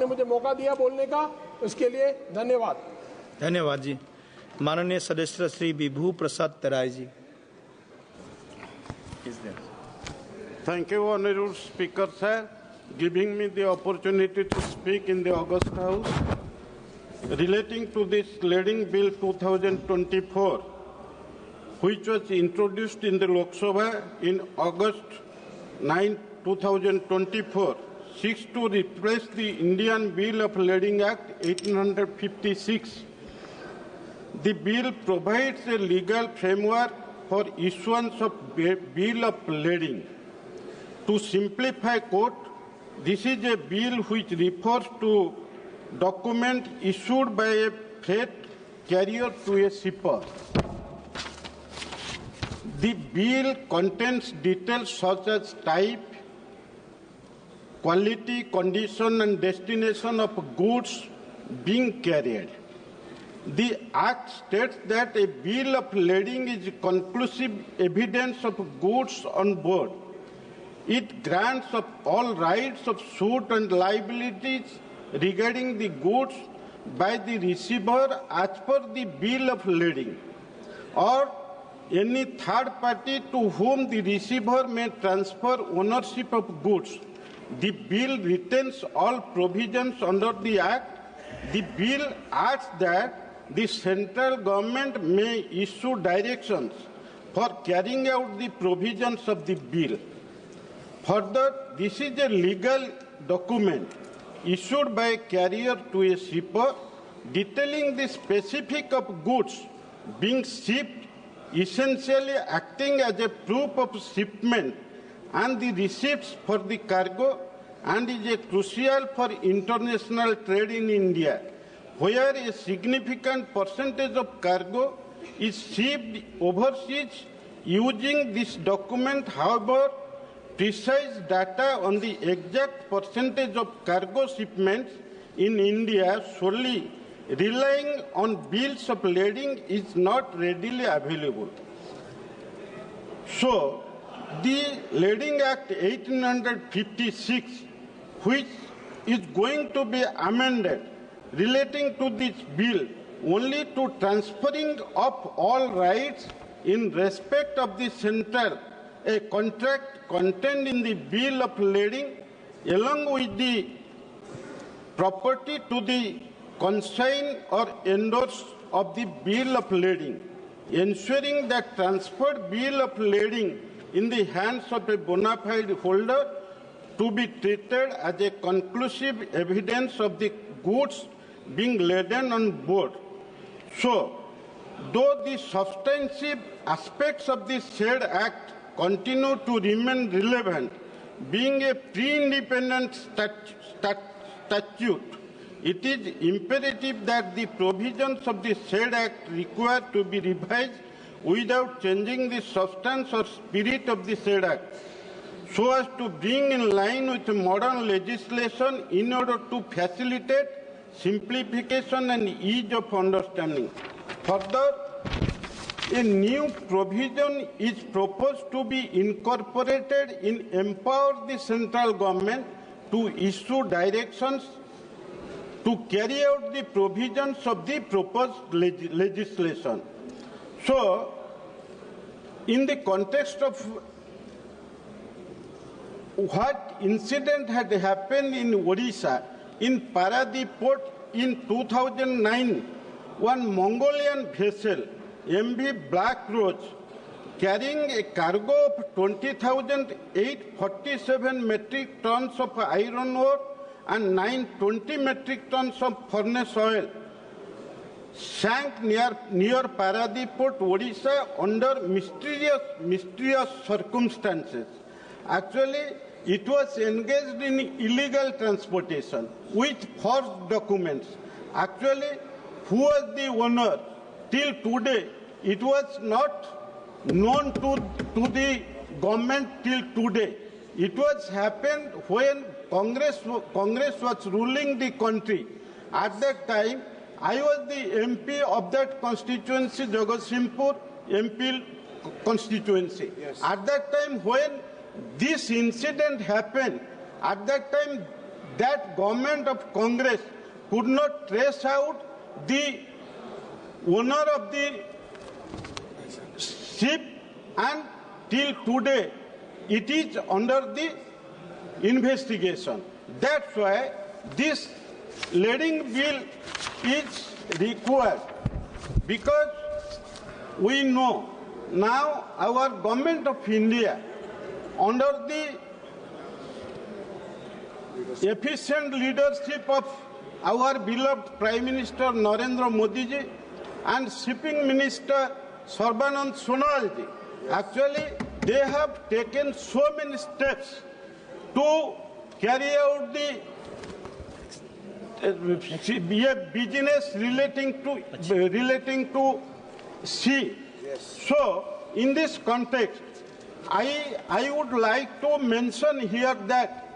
आपने मुझे मौका दिया बोलने का, उसके लिए धन्यवाद। धन्यवाद जी। माननीय सदस्य श्री विभू प्रसाद तराई जी। Thank you, Honorable Speaker, sir, giving me the opportunity to speak in the August House relating to this Leading Bill 2024, which was introduced in the Lok Sabha in August 9, 2024, seeks to replace the Indian Bill of Lading Act 1856. The bill provides a legal framework for issuance of Bill of Lading. To simplify, quote, this is a bill which refers to document issued by a freight carrier to a shipper. The bill contains details such as type, quality, condition, and destination of goods being carried. The Act states that a bill of lading is conclusive evidence of goods on board. It grants of all rights of suit and liabilities regarding the goods by the receiver as per the bill of lading, or any third party to whom the receiver may transfer ownership of goods. The bill retains all provisions under the Act. The bill adds that the central government may issue directions for carrying out the provisions of the bill. Further, this is a legal document issued by a carrier to a shipper detailing the specific of goods being shipped, essentially acting as a proof of shipment and the receipts for the cargo, and is a crucial for international trade in India, where a significant percentage of cargo is shipped overseas. Using this document, however, precise data on the exact percentage of cargo shipments in India solely relying on bills of lading is not readily available. So, the Lading Act 1856, which is going to be amended relating to this bill only to transferring of all rights in respect of the central a contract contained in the bill of lading, along with the property to the consignee or endorse of the bill of lading, ensuring that transferred bill of lading in the hands of a bona fide holder to be treated as a conclusive evidence of the goods being laden on board. So, though the substantive aspects of the said Act continue to remain relevant, being a pre-independent statute, it is imperative that the provisions of the said Act require to be revised without changing the substance or spirit of the said Act, so as to bring in line with modern legislation in order to facilitate simplification and ease of understanding. Further, a new provision is proposed to be incorporated in empower the central government to issue directions to carry out the provisions of the proposed legislation. So, in the context of what incident had happened in Odisha, in Paradip port in 2009, one Mongolian vessel, MV Black Rose, carrying a cargo of 20,847 metric tons of iron ore and 920 metric tons of furnace oil, sank near Paradip port, Odisha, under mysterious circumstances. Actually, it was engaged in illegal transportation with forged documents. Actually, who was the owner? Till today, it was not known to the government till today. It was happened when Congress was ruling the country. At that time, I was the MP of that constituency, Jagatsinghpur MP constituency. Yes. At that time, when this incident happened, at that time, that government of Congress could not trace out the owner of the ship, and till today it is under the investigation. That's why this lading bill is required, because we know now our government of India, under the efficient leadership of our beloved Prime Minister Narendra Modi ji and Shipping Minister Sarbanand Sonowal ji, actually they have taken so many steps to carry out the business relating to sea. Yes. So, in this context, I would like to mention here that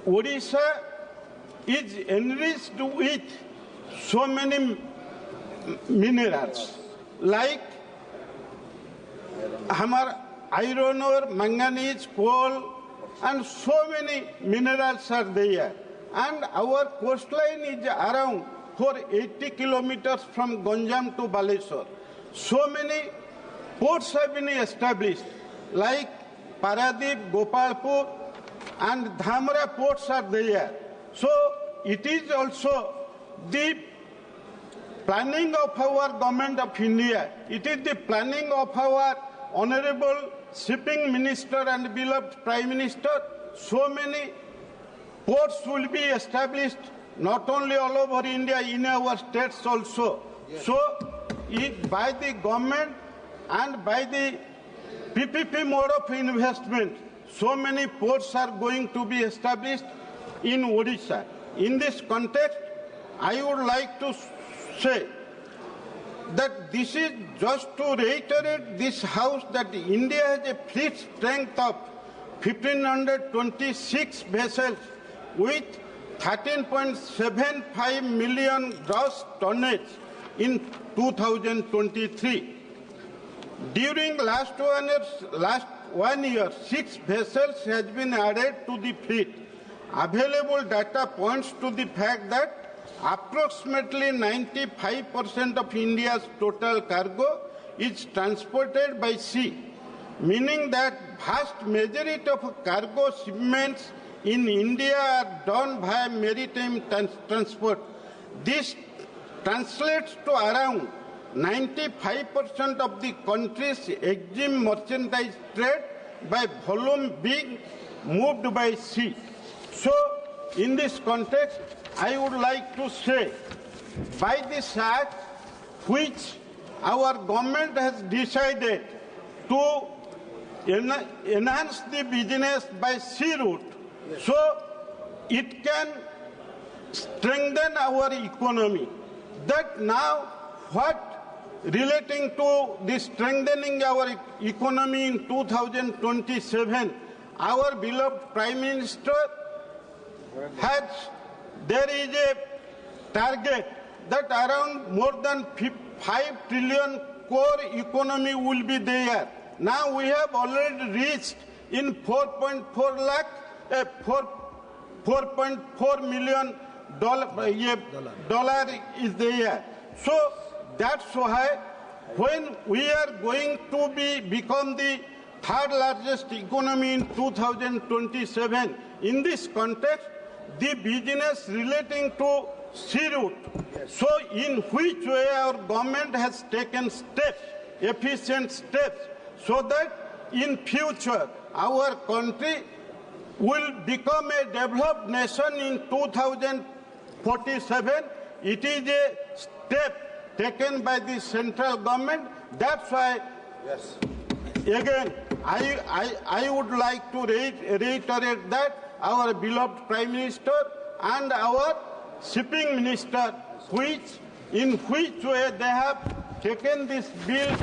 Odisha is enriched with so many minerals, like hamar iron ore, manganese, coal, and so many minerals are there. And our coastline is around 480 kilometers from Ganjam to Baleshwar. So many ports have been established, like Paradip, Gopalpur, and Dhamra ports are there. So it is also the planning of our government of India. It is the planning of our Honorable Shipping Minister and beloved Prime Minister. So many ports will be established, not only all over India, in our states also. Yes. So, by the government and by the PPP mode of investment, so many ports are going to be established in Odisha. In this context, I would like to say that this is just to reiterate this House that India has a fleet strength of 1,526 vessels with 13.75 million gross tonnage in 2023. During last 1 year, 6 vessels has been added to the fleet. Available data points to the fact that approximately 95% of India's total cargo is transported by sea, meaning that vast majority of cargo shipments in India are done via maritime transport. This translates to around 95% of the country's exim merchandise trade by volume being moved by sea. So, in this context, I would like to say, by this act, which our government has decided to enhance the business by sea route, yes, so it can strengthen our economy. That now, what relating to the strengthening our economy in 2027, our beloved Prime Minister has, there is a target that around more than 5 trillion core economy will be there. Now we have already reached in 4.4 lakh, 4.4 million dollar is there. So that's why when we are going to become the third largest economy in 2027, in this context, the business relating to sea route, yes, so in which way our government has taken steps, efficient steps, so that in future our country will become a developed nation in 2047. It is a step taken by the central government. That's why, yes, again, I would like to reiterate that our beloved Prime Minister and our Shipping Minister, in which way they have taken this bill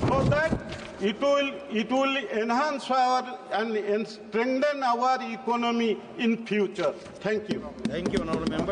so that it will enhance our and strengthen our economy in future. Thank you. Thank you, Honourable Member.